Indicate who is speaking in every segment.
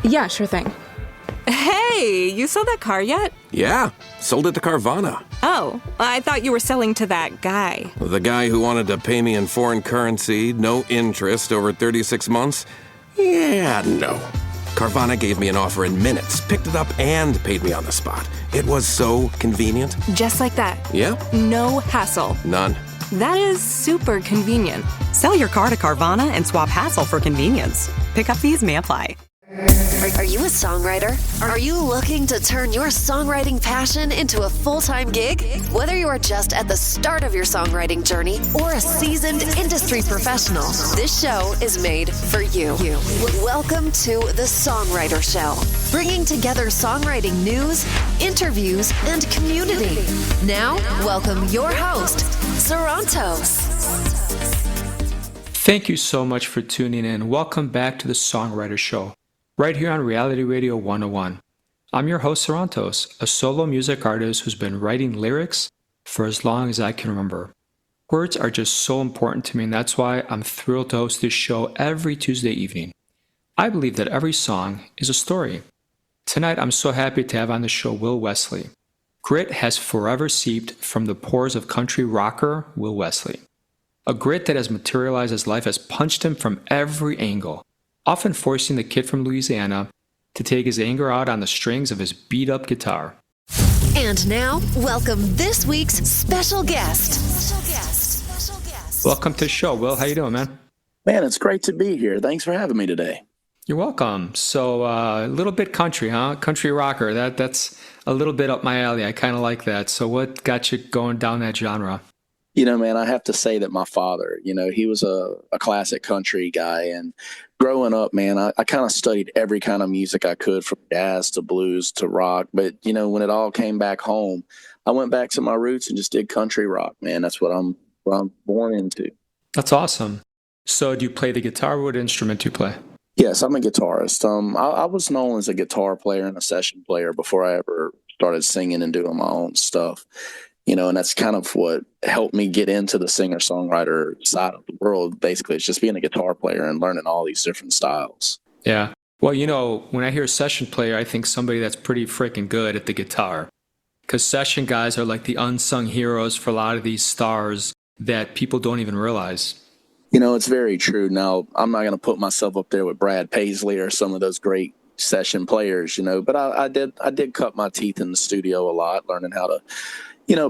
Speaker 1: Yeah, sure thing.
Speaker 2: Hey, you sold that car yet?
Speaker 3: Yeah, sold it to Carvana.
Speaker 2: Oh, I thought you were selling to that guy.
Speaker 3: The guy who wanted to pay me in foreign currency, no interest, over 36 months? Yeah, no. Carvana gave me an offer in minutes, picked it up, and paid me on the spot. It was so convenient.
Speaker 2: Just like that.
Speaker 3: Yep.
Speaker 2: No hassle.
Speaker 3: None.
Speaker 2: That is super convenient.
Speaker 4: Sell your car to Carvana and swap hassle for convenience. Pickup fees may apply.
Speaker 5: Are you a songwriter? Are you looking to turn your songwriting passion into a full-time gig? Whether you are just at the start of your songwriting journey or a seasoned industry professional, this show is made for you. Welcome to The Songwriter Show, bringing together songwriting news, interviews, and community. Now, welcome your host, Sarantos.
Speaker 6: Thank you so much for tuning in. Welcome back to The Songwriter Show, right here on Reality Radio 101. I'm your host, Sarantos, a solo music artist who's been writing lyrics for as long as I can remember. Words are just so important to me, and that's why I'm thrilled to host this show every Tuesday evening. I believe that every song is a story. Tonight, I'm so happy to have on the show Will Wesley. Grit has forever seeped from the pores of country rocker Will Wesley. A grit that has materialized as life has punched him from every angle, often forcing the kid from Louisiana to take his anger out on the strings of his beat-up guitar.
Speaker 5: And now, welcome this week's special guest.
Speaker 6: Welcome to the show, Will. How you doing, man?
Speaker 7: Man, it's great to be here. Thanks for having me today.
Speaker 6: You're welcome. So, a little bit country, huh? Country rocker. That's a little bit up my alley. I kind of like that. So what got you going down that genre?
Speaker 7: You know, man, I have to say that my father, he was a classic country guy. And growing up, man, I kind of studied every kind of music I could, from jazz to blues to rock. But, when it all came back home, I went back to my roots and just did country rock, man. That's what I'm born into.
Speaker 6: That's awesome. So do you play the guitar? What instrument do you play?
Speaker 7: Yes, I'm a guitarist. I was known as a guitar player and a session player before I ever started singing and doing my own stuff. And that's kind of what helped me get into the singer-songwriter side of the world. Basically, it's just being a guitar player and learning all these different styles.
Speaker 6: Yeah. Well, when I hear session player, I think somebody that's pretty freaking good at the guitar. Because session guys are like the unsung heroes for a lot of these stars that people don't even realize.
Speaker 7: It's very true. Now, I'm not going to put myself up there with Brad Paisley or some of those great session players, but I did cut my teeth in the studio a lot, learning how to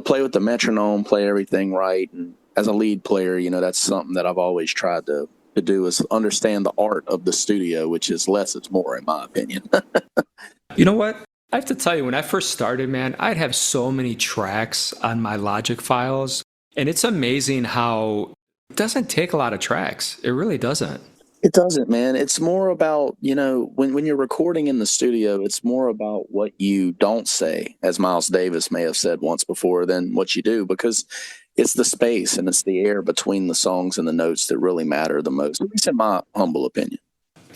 Speaker 7: play with the metronome, play everything right. And as a lead player, that's something that I've always tried to do, is understand the art of the studio, which is less is more, in my opinion.
Speaker 6: You know what? I have to tell you, when I first started, man, I'd have so many tracks on my Logic files. And it's amazing how it doesn't take a lot of tracks. It really doesn't.
Speaker 7: It doesn't, man. It's more about, when you're recording in the studio, it's more about what you don't say, as Miles Davis may have said once before, than what you do, because it's the space and it's the air between the songs and the notes that really matter the most, at least in my humble opinion.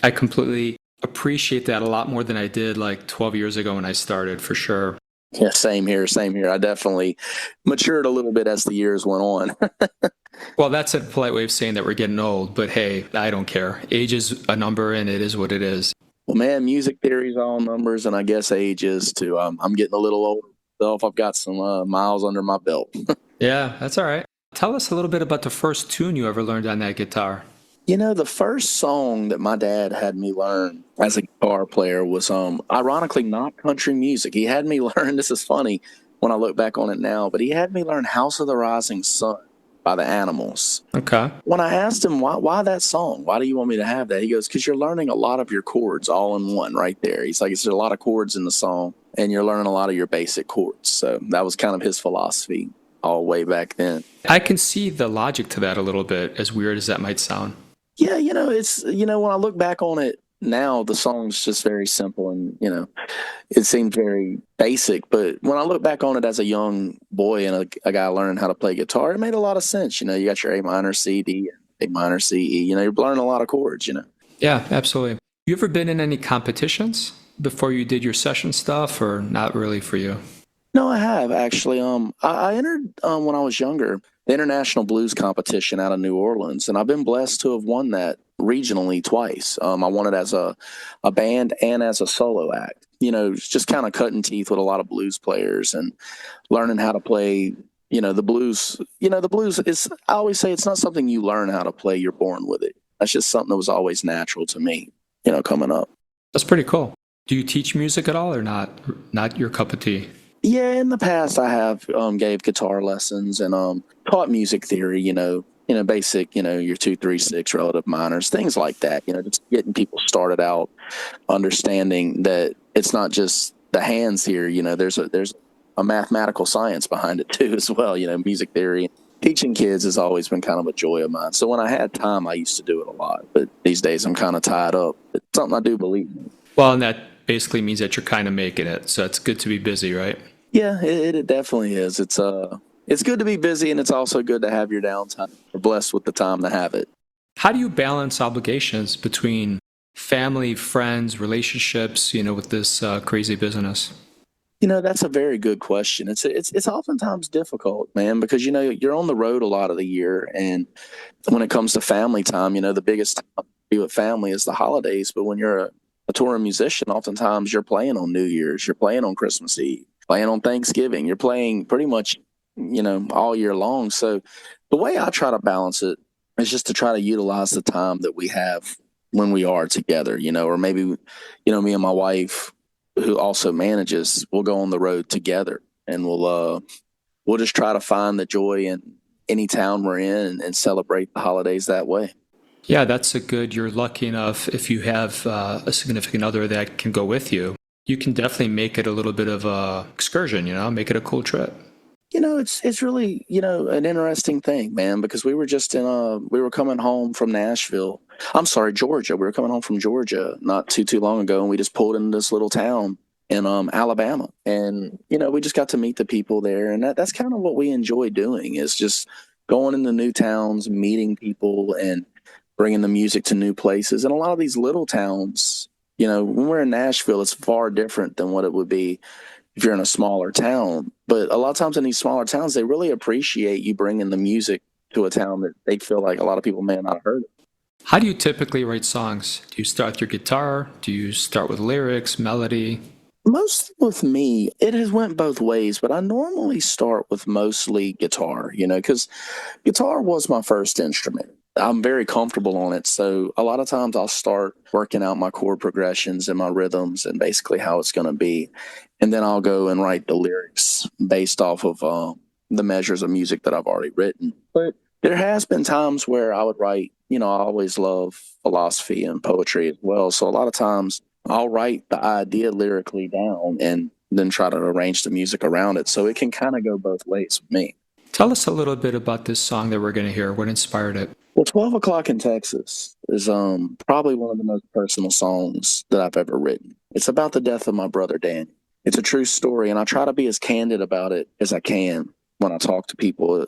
Speaker 6: I completely appreciate that a lot more than I did like 12 years ago when I started, for sure.
Speaker 7: Yeah, same here. I definitely matured a little bit as the years went on.
Speaker 6: Well, that's a polite way of saying that we're getting old, but hey, I don't care. Age is a number, and it is what it is.
Speaker 7: Well, man, music theory is all numbers, and I guess age is too. I'm getting a little older myself. I've got some miles under my belt.
Speaker 6: Yeah, that's all right. Tell us a little bit about the first tune you ever learned on that guitar.
Speaker 7: The first song that my dad had me learn as a guitar player was, ironically, not country music. He had me learn, this is funny when I look back on it now, but he had me learn House of the Rising Sun by the Animals.
Speaker 6: Okay.
Speaker 7: When I asked him, why that song? Why do you want me to have that? He goes, because you're learning a lot of your chords all in one right there. He's like, there's a lot of chords in the song, and you're learning a lot of your basic chords. So that was kind of his philosophy all way back then.
Speaker 6: I can see the logic to that a little bit, as weird as that might sound.
Speaker 7: Yeah, it's, when I look back on it now, the song's just very simple and, it seemed very basic. But when I look back on it as a young boy and a guy learning how to play guitar, it made a lot of sense. You got your A minor, C, D, A minor, C, E. You're learning a lot of chords,
Speaker 6: Yeah, absolutely. You ever been in any competitions before you did your session stuff, or not really for you?
Speaker 7: No, I have, actually. I entered, when I was younger, the International Blues Competition out of New Orleans, and I've been blessed to have won that regionally twice. I won it as a band and as a solo act. Just kind of cutting teeth with a lot of blues players and learning how to play. The blues. The blues is. I always say it's not something you learn how to play. You're born with it. That's just something that was always natural to me. Coming up.
Speaker 6: That's pretty cool. Do you teach music at all or not? Not your cup of tea?
Speaker 7: Yeah, in the past I have gave guitar lessons and taught music theory. Basic. Your 2-3-6 relative minors, things like that. Just getting people started out, understanding that it's not just the hands here. There's a mathematical science behind it too, as well. Music theory. Teaching kids has always been kind of a joy of mine. So when I had time, I used to do it a lot. But these days, I'm kind of tied up. It's something I do believe in.
Speaker 6: Well, and that basically means that you're kind of making it. So it's good to be busy, right?
Speaker 7: Yeah, it definitely is. It's good to be busy, and it's also good to have your downtime. We're blessed with the time to have it.
Speaker 6: How do you balance obligations between family, friends, relationships, with this crazy business?
Speaker 7: That's a very good question. It's oftentimes difficult, man, because you're on the road a lot of the year, and when it comes to family time, the biggest time to be with family is the holidays. But when you're a touring musician, oftentimes you're playing on New Year's, you're playing on Christmas Eve, playing on Thanksgiving, you're playing pretty much, all year long. So the way I try to balance it is just to try to utilize the time that we have when we are together, or maybe, me and my wife, who also manages, we'll go on the road together, and we'll just try to find the joy in any town we're in and celebrate the holidays that way.
Speaker 6: Yeah, you're lucky enough if you have a significant other that can go with you. You can definitely make it a little bit of a excursion, make it a cool trip.
Speaker 7: It's really, an interesting thing, man, because we were just we were coming home from Nashville. I'm sorry, Georgia. We were coming home from Georgia not too long ago, and we just pulled into this little town in Alabama. And, we just got to meet the people there. And that's kind of what we enjoy doing, is just going into new towns, meeting people, and bringing the music to new places. And a lot of these little towns, when we're in Nashville, it's far different than what it would be if you're in a smaller town. But a lot of times in these smaller towns, they really appreciate you bringing the music to a town that they feel like a lot of people may not have heard of.
Speaker 6: How do you typically write songs? Do you start with your guitar? Do you start with lyrics, melody?
Speaker 7: Most with me, it has went both ways, but I normally start with mostly guitar, because guitar was my first instrument. I'm very comfortable on it. So a lot of times I'll start working out my chord progressions and my rhythms and basically how it's going to be. And then I'll go and write the lyrics based off of the measures of music that I've already written. But there has been times where I would write, I always love philosophy and poetry as well. So a lot of times I'll write the idea lyrically down and then try to arrange the music around it. So it can kind of go both ways with me.
Speaker 6: Tell us a little bit about this song that we're going to hear. What inspired it?
Speaker 7: Well, 12 O'Clock in Texas is probably one of the most personal songs that I've ever written. It's about the death of my brother, Daniel. It's a true story, and I try to be as candid about it as I can when I talk to people.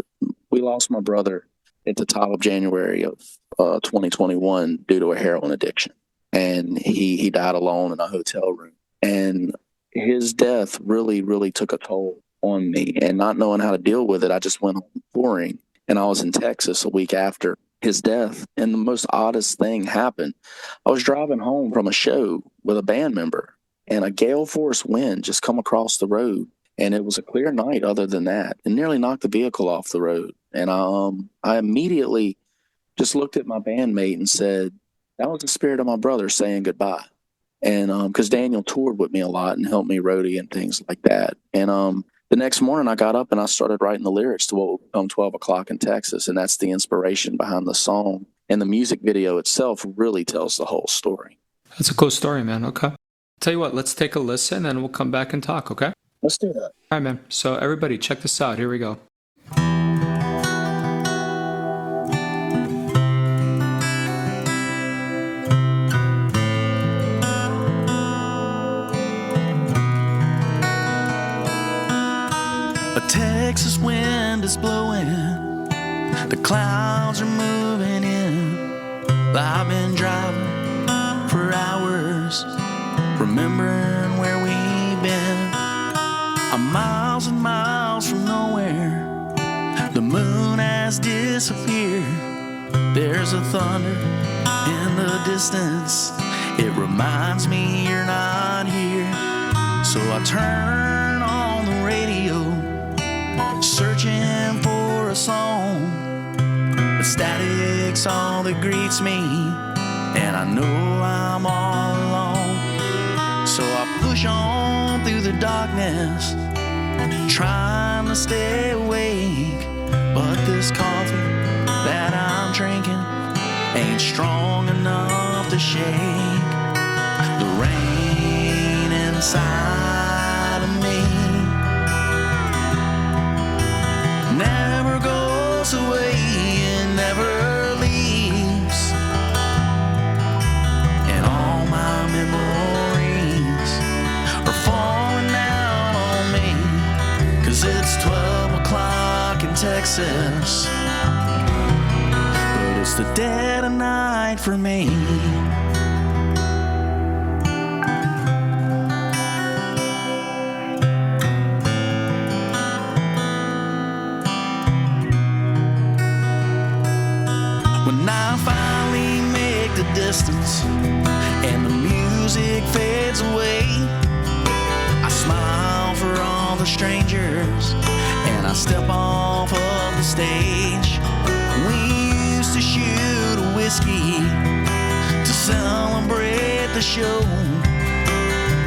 Speaker 7: We lost my brother at the top of January of 2021 due to a heroin addiction, and he died alone in a hotel room. And his death really, really took a toll on me, and not knowing how to deal with it, I just went home touring, and I was in Texas a week after his death. And the most oddest thing happened. I was driving home from a show with a band member, and a gale force wind just come across the road, and it was a clear night other than that, and nearly knocked the vehicle off the road. And I immediately just looked at my bandmate and said, that was the spirit of my brother saying goodbye. And because Daniel toured with me a lot and helped me roadie and things like that. And the next morning I got up and I started writing the lyrics to what will become 12 O'Clock in Texas. And that's the inspiration behind the song. And the music video itself really tells the whole story.
Speaker 6: That's a cool story, man. Okay. Tell you what, let's take a listen and we'll come back and talk, okay?
Speaker 7: Let's do that.
Speaker 6: All right, man. So everybody, check this out. Here we go.
Speaker 1: A Texas wind is blowing, the clouds are moving in. I've been driving for hours, remembering where we've been. I'm miles and miles from nowhere, the moon has disappeared. There's a thunder In the distance, it reminds me you're not here. So I turn on the radio, searching for a song. But static's all that greets me, and I know I'm all alone. So I push on through the darkness, trying to stay awake. But this coffee that I'm drinking ain't strong enough to shake the rain inside of me. Never goes away and never leaves, and all my memories are falling down on me, 'cause it's 12 o'clock in Texas, but it's the dead of night for me. When I finally make the distance and the music fades away, I smile for all the strangers and I step off of the stage. We used to shoot a whiskey to celebrate the show,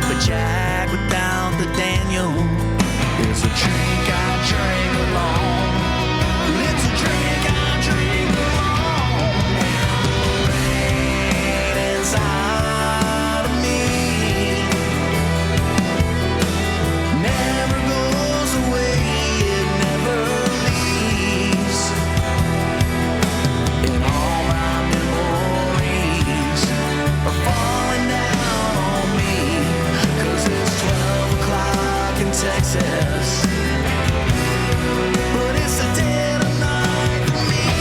Speaker 1: but Jack without the Daniel is a drink I drink alone. It's a drink I drink alone. Rain inside of me never goes away, it never leaves, and all my memories are falling down on me, 'cause it's 12 o'clock in Texas, but it's the dead of night for me.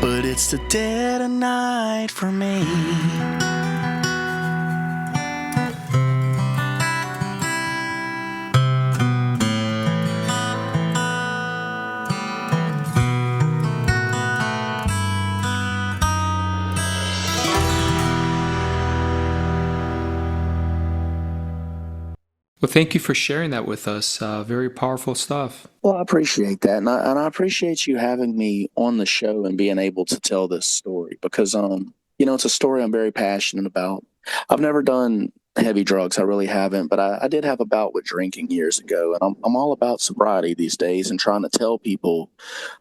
Speaker 1: But it's the dead of night for me.
Speaker 6: Well, thank you for sharing that with us. Very powerful stuff.
Speaker 7: Well, I appreciate that, and I appreciate you having me on the show and being able to tell this story, because it's a story I'm very passionate about. I've never done heavy drugs, I really haven't, but I did have a bout with drinking years ago, and I'm all about sobriety these days and trying to tell people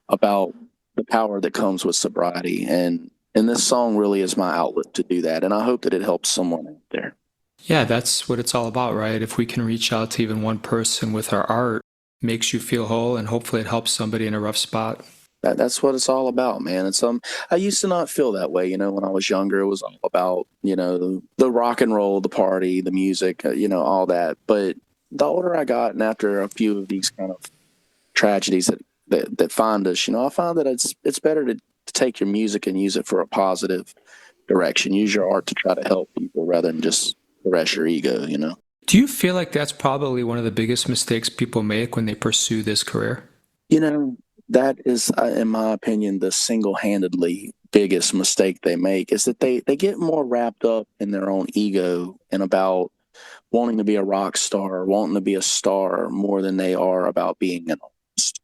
Speaker 7: about the power that comes with sobriety, and this song really is my outlet to do that, and I hope that it helps someone out there.
Speaker 6: Yeah, that's what it's all about, right? If we can reach out to even one person with our art, makes you feel whole, and hopefully it helps somebody in a rough spot.
Speaker 7: That's what it's all about, man. It's I used to not feel that way, when I was younger. It was all about, the rock and roll, the party, the music, all that. But the older I got, and after a few of these kind of tragedies that find us, I found that it's better to take your music and use it for a positive direction. Use your art to try to help people rather than just caress your ego,
Speaker 6: Do you feel like that's probably one of the biggest mistakes people make when they pursue this career?
Speaker 7: That is, in my opinion, the single-handedly biggest mistake they make is that they get more wrapped up in their own ego and about wanting to be a rock star, wanting to be a star more than they are about being an artist.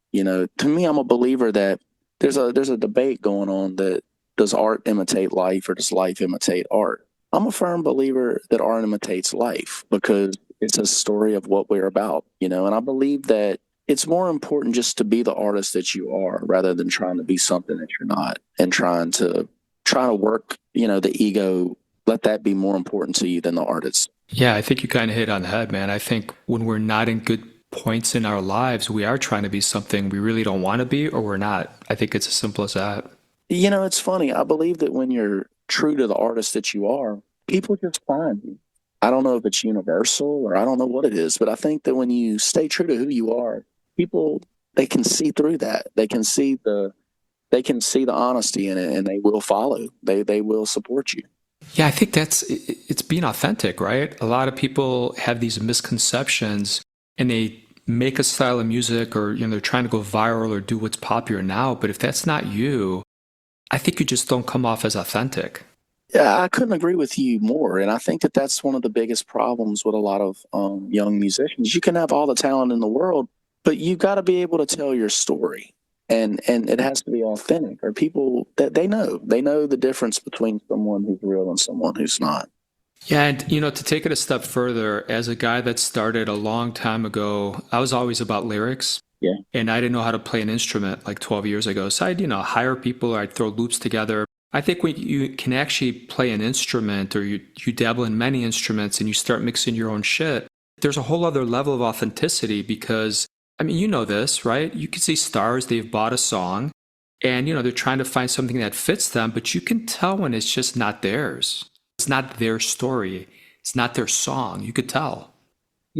Speaker 7: To me, I'm a believer that there's a debate going on that does art imitate life or does life imitate art? I'm a firm believer that art imitates life because it's a story of what we're about, and I believe that it's more important just to be the artist that you are rather than trying to be something that you're not and trying to work, the ego, let that be more important to you than the artist.
Speaker 6: Yeah, I think you kind of hit on the head, man. I think when we're not in good points in our lives, we are trying to be something we really don't want to be, or we're not. I think it's as simple as that.
Speaker 7: It's funny. I believe that when you're true to the artist that you are, people just find you. I don't know if it's universal or I don't know what it is, but I think that when you stay true to who you are, people, they can see through that. They can see the honesty in it, and they will follow. They will support you.
Speaker 6: Yeah, I think it's being authentic, right? A lot of people have these misconceptions and they make a style of music or, they're trying to go viral or do what's popular now. But if that's not you, I think you just don't come off as authentic.
Speaker 7: Yeah, I couldn't agree with you more. And I think that that's one of the biggest problems with a lot of young musicians. You can have all the talent in the world, but you've got to be able to tell your story. And it has to be authentic, or people that they know the difference between someone who's real and someone who's not.
Speaker 6: Yeah, and to take it a step further, as a guy that started a long time ago, I was always about lyrics.
Speaker 7: Yeah.
Speaker 6: And I didn't know how to play an instrument like 12 years ago. So I'd, hire people or I'd throw loops together. I think when you can actually play an instrument or you dabble in many instruments and you start mixing your own shit, there's a whole other level of authenticity because you know this, right? You can see stars, they've bought a song and, they're trying to find something that fits them, but you can tell when it's just not theirs. It's not their story. It's not their song. You could tell.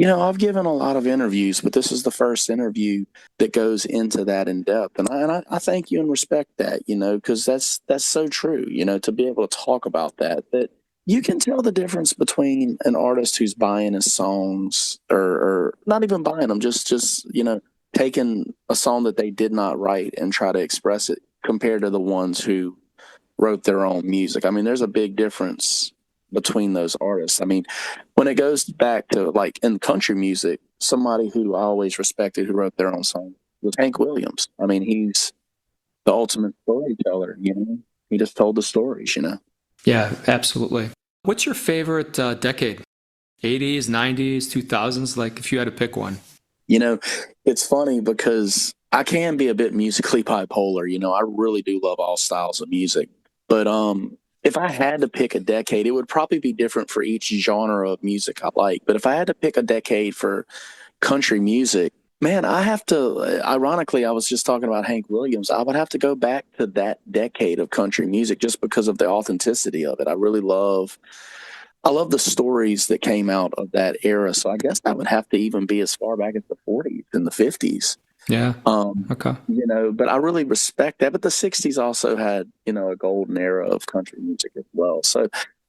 Speaker 7: I've given a lot of interviews, but this is the first interview that goes into that in depth. And I thank you and respect that, because that's so true, to be able to talk about that you can tell the difference between an artist who's buying his songs or not even buying them, just taking a song that they did not write and try to express it compared to the ones who wrote their own music. There's a big difference between those artists. When it goes back to like in country music, somebody who I always respected who wrote their own song was Hank Williams. He's the ultimate storyteller, He just told the stories,
Speaker 6: Yeah, absolutely. What's your favorite decade? 80s, 90s, 2000s? Like if you had to pick one.
Speaker 7: It's funny because I can be a bit musically bipolar. I really do love all styles of music. But if I had to pick a decade, it would probably be different for each genre of music I like. But if I had to pick a decade for country music, man, I have to, ironically, I was just talking about Hank Williams. I would have to go back to that decade of country music just because of the authenticity of it. I love the stories that came out of that era. So I guess that would have to even be as far back as the 40s and the 50s.
Speaker 6: Yeah. Okay.
Speaker 7: But I really respect that. But the 60s also had, a golden era of country music as well. So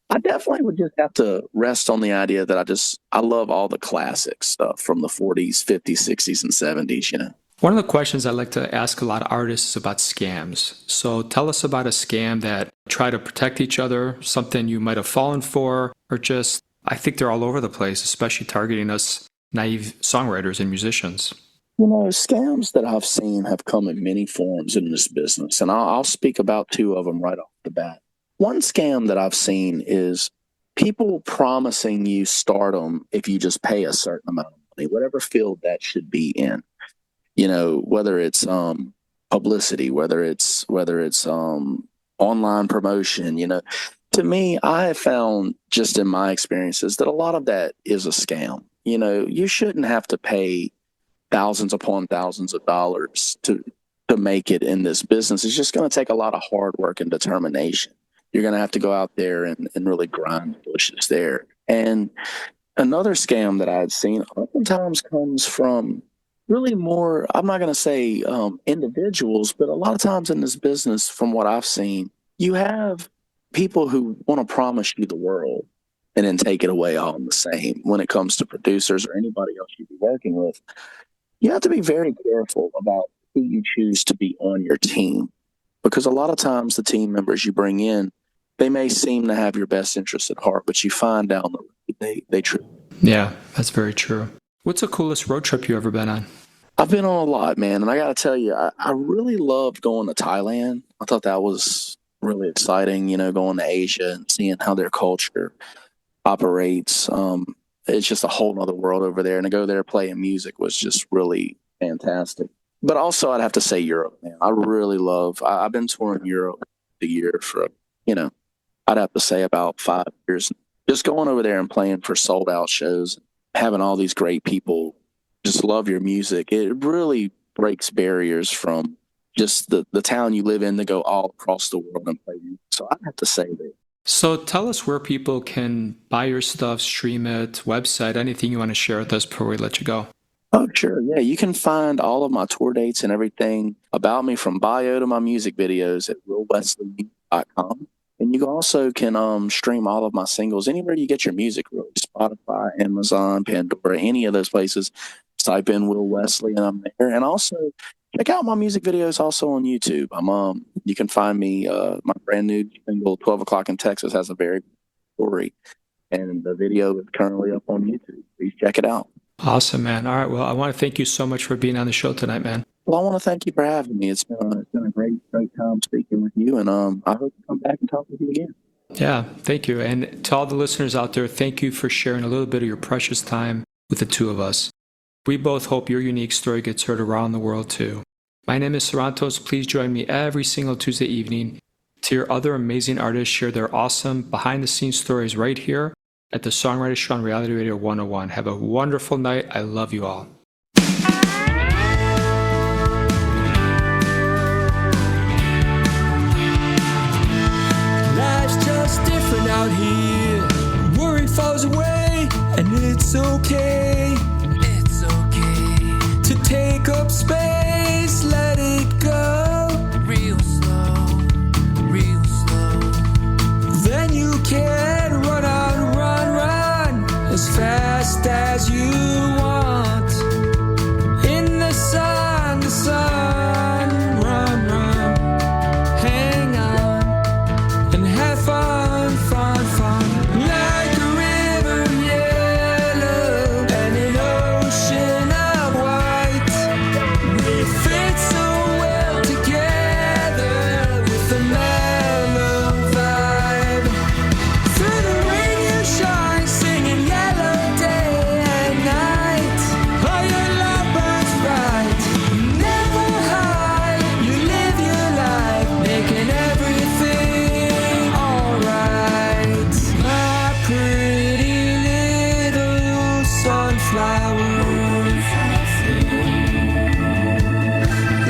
Speaker 7: I definitely would just have to rest on the idea that I love all the classic stuff from the 40s, 50s, 60s, and 70s,
Speaker 6: One of the questions I like to ask a lot of artists is about scams. So tell us about a scam that try to protect each other, something you might have fallen for, or just, I think they're all over the place, especially targeting us naive songwriters and musicians.
Speaker 7: Scams that I've seen have come in many forms in this business, and I'll speak about two of them right off the bat. One scam that I've seen is people promising you stardom if you just pay a certain amount of money, whatever field that should be in. Whether it's publicity, whether it's online promotion. To me, I have found just in my experiences that a lot of that is a scam. You shouldn't have to pay thousands upon thousands of dollars to make it in this business. It's just going to take a lot of hard work and determination. You're going to have to go out there and really grind the bushes there. And another scam that I've seen oftentimes comes from really more, I'm not going to say individuals, but a lot of times in this business, from what I've seen, you have people who want to promise you the world and then take it away all the same. When it comes to producers or anybody else you'd be working with, you have to be very careful about who you choose to be on your team. because a lot of times the team members you bring in, they may seem to have your best interest at heart, but you find down the road they truly.
Speaker 6: Yeah, that's very true. What's the coolest road trip you ever been on?
Speaker 7: I've been on a lot, man, and I got to tell you, I really loved going to Thailand. I thought that was really exciting, going to Asia and seeing how their culture operates. It's just a whole other world over there, and to go there playing music was just really fantastic. But also, I'd have to say Europe, man. I really love. I've been touring Europe the year for, I'd have to say about 5 years. Just going over there and playing for sold out shows, having all these great people just love your music. It really breaks barriers from just the town you live in to go all across the world and play music. So I'd have to say that.
Speaker 6: So tell us where people can buy your stuff, stream it, website, anything you want to share with us before we let you go.
Speaker 7: Oh, sure. Yeah, you can find all of my tour dates and everything about me from bio to my music videos at willwesley.com. And you also can stream all of my singles anywhere you get your music, really. Spotify, Amazon, Pandora, any of those places. Type in Will Wesley and I'm there. And also check out my music videos also on YouTube. You can find me, my brand new single 12 O'Clock in Texas has a very good story. And the video is currently up on YouTube. Please check it out.
Speaker 6: Awesome, man. All right. Well, I want to thank you so much for being on the show tonight, man.
Speaker 7: Well, I want to thank you for having me. It's been a great time speaking with you. And I hope to come back and talk with you again.
Speaker 6: Yeah, thank you. And to all the listeners out there, thank you for sharing a little bit of your precious time with the two of us. We both hope your unique story gets heard around the world too. My name is Sarantos. Please join me every single Tuesday evening to hear other amazing artists share their awesome behind-the-scenes stories right here at the Songwriter Show on Reality Radio 101. Have a wonderful night. I love you all.
Speaker 1: Life's just different out here. Worry falls away, and it's okay. It's okay to take up space, let it go. Real slow, real slow. Then you can run on, run as fast as you want. In the sun, run, hang on and have fun. Like a river yellow and an ocean of white. We fit so well together with the mellow vibe. Through the radio shine, singing yellow day and night. Oh, your love burns bright. Never hide, you live your life, making everything alright. My pretty little sunflower.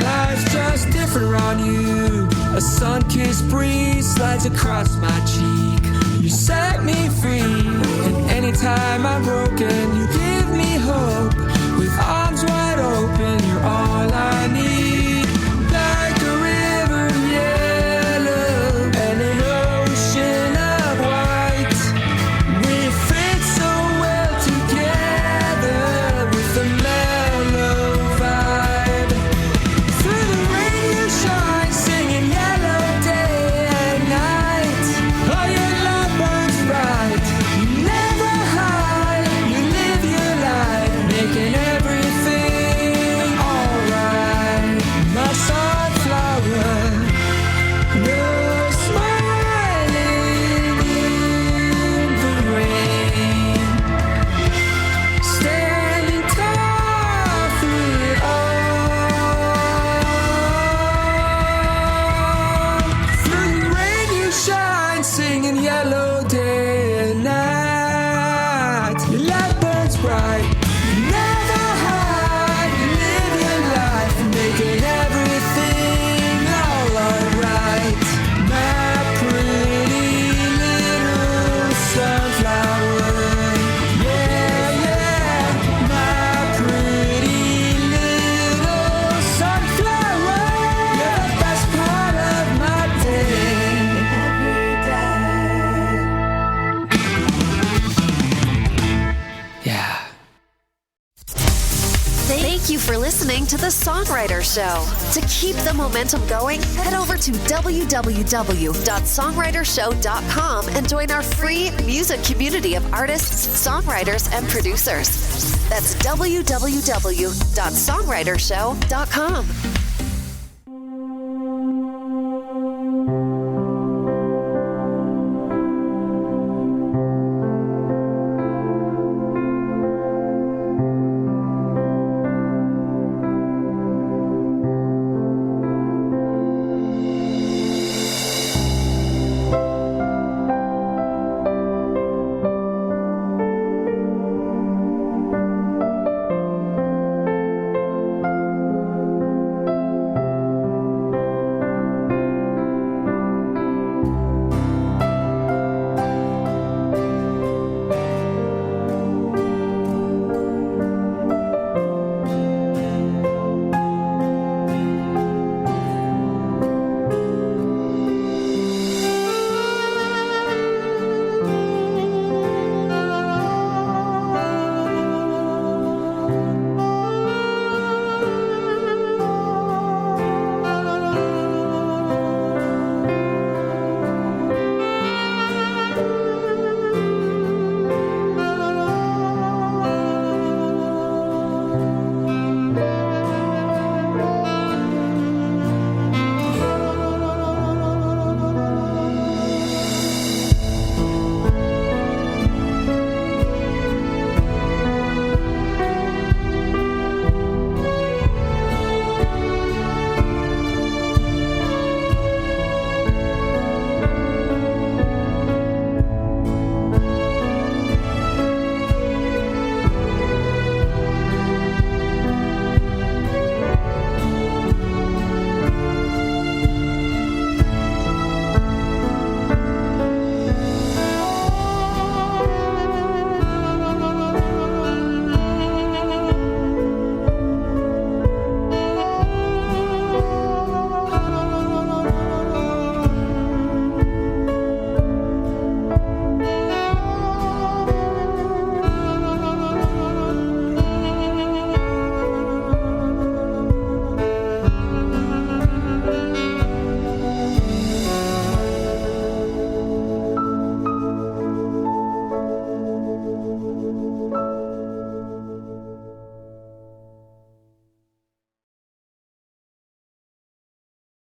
Speaker 1: Life's just different around you. A sun-kissed breeze slides across my cheek. You set me free, and anytime I'm broken, you give me hope. With arms wide open, you're all I need. Like a river yellow and an ocean of white. We fit so well together with the mellow vibe. Through the radio shine, singing yellow day and night. Oh, your love burns bright.
Speaker 5: Thank you for listening to The Songwriter Show. To keep the momentum going, head over to www.songwritershow.com and join our free music community of artists, songwriters, and producers. That's www.songwritershow.com.